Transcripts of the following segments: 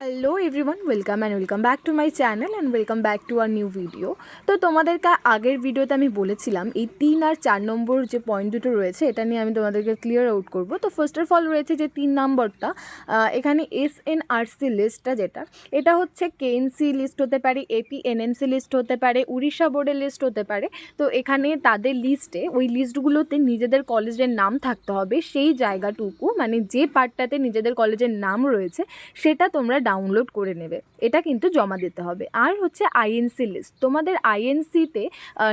Hello everyone, welcome back to my channel and welcome back to our new video. তো তোমাদেরকে আগের ভিডিওতে আমি বলেছিলাম এই 3 আর 4 নম্বর যে পয়েন্ট দুটো রয়েছে এটা নিয়ে আমি তোমাদেরকে ক্লিয়ার আউট করব। তো ফার্স্ট অফ অল রয়েছে যে 3 নম্বরটা, এখানে এসএনআরসি লিস্টটা যেটা, এটা হচ্ছে কেএনসি লিস্ট হতে পারে, এপিএনএমসি লিস্ট হতে পারে, উড়িষ্যা বোর্ডের লিস্ট হতে পারে। তো এখানে তাদের লিস্টে ওই লিস্টগুলোতে নিজেদের কলেজের নাম থাকতে হবে, সেই জায়গাটুকু মানে যে পার্টটাতে নিজেদের কলেজের নাম রয়েছে সেটা তোমরা ডাউনলোড করে নেবে, এটা কিন্তু জমা দিতে হবে। আর হচ্ছে আইএনসি লিস্ট, তোমাদের আইএনসিতে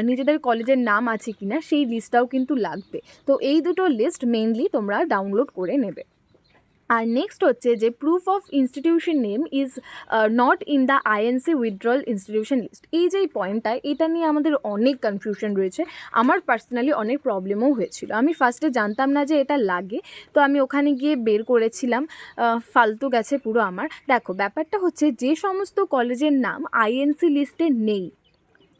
নিজেদের কলেজের নাম আছে কিনা সেই লিস্টটাও কিন্তু লাগবে। তো এই দুটো লিস্ট মেইনলি তোমরা ডাউনলোড করে নেবে। আর নেক্সট হচ্ছে যে proof of institution name is not in the INC withdrawal institution list. এই যে পয়েন্টটা, এটা নিয়ে আমাদের অনেক কনফিউশন রয়েছে। আমার পার্সোনালি অনেক প্রবলেমও হয়েছিল, আমি ফার্স্টে জানতাম না যে এটা লাগে। তো আমি ওখানে গিয়ে বের করেছিলাম, ফালতু গেছে পুরো আমার। দেখো ব্যাপারটা হচ্ছে যে সমস্ত কলেজের নাম আইএনসি লিস্টে নেই,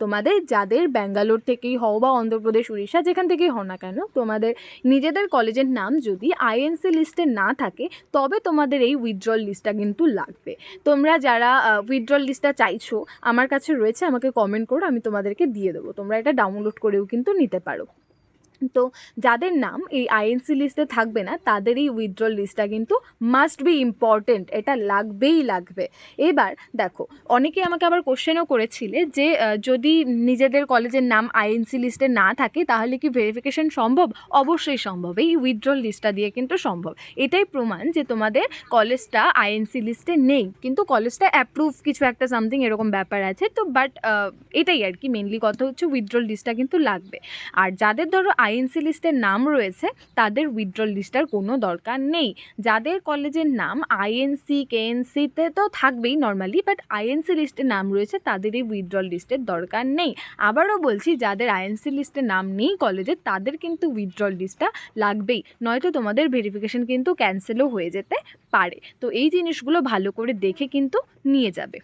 তোমাদের যাদের ব্যাঙ্গালোর থেকেই হও বা অন্ধ্রপ্রদেশ উড়িষ্যা যেখান থেকেই হও না কেন, তোমাদের নিজেদের কলেজের নাম যদি আইএনসি লিস্টে না থাকে তবে তোমাদের এই উইথড্রল লিস্টটা কিন্তু লাগবে। তোমরা যারা উইথড্রল লিস্টটা চাইছো আমার কাছে রয়েছে, আমাকে কমেন্ট করো, আমি তোমাদেরকে দিয়ে দেবো, তোমরা এটা ডাউনলোড করেও কিন্তু নিতে পারো। তো যাদের নাম এই আইএনসি লিস্টে থাকবে না তাদের এই উইথড্রল লিস্টটা কিন্তু মাস্ট বি ইম্পর্টেন্ট, এটা লাগবেই লাগবে। এবার দেখো, অনেকে আমাকে আবার কোশ্চেনও করেছিলে যে যদি নিজেদের কলেজের নাম আইএনসি লিস্টে না থাকে তাহলে কি ভেরিফিকেশন সম্ভব? অবশ্যই সম্ভব, এই উইথড্রল লিস্টটা দিয়ে কিন্তু সম্ভব। এটাই প্রমাণ যে তোমাদের কলেজটা আইএনসি লিস্টে নেই, কিন্তু কলেজটা অ্যাপ্রুভ কিছু একটা সামথিং এরকম ব্যাপার আছে। তো বাট এটাই আর কি, মেনলি কথা হচ্ছে উইথড্রল লিস্টটা কিন্তু লাগবে। আর যাদের ধরো আইএনসি লিস্টের নাম রয়েছে তাদের উইথড্রল লিস্টার কোনো দরকার নেই। যাদের কলেজের নাম আইএনসি কেএনসিতে তো থাকবেই নর্মালি, বাট আইএনসি লিস্টের নাম রয়েছে তাদের এই উইথড্রল লিস্টের দরকার নেই। আবারও বলছি, যাদের আইএনসি লিস্টের নাম নেই কলেজে তাদের কিন্তু উইথড্রল লিস্টটা লাগবেই, নয়তো তোমাদের ভেরিফিকেশন কিন্তু ক্যান্সেলও হয়ে যেতে পারে। তো এই জিনিসগুলো ভালো করে দেখে কিন্তু নিয়ে যাবে।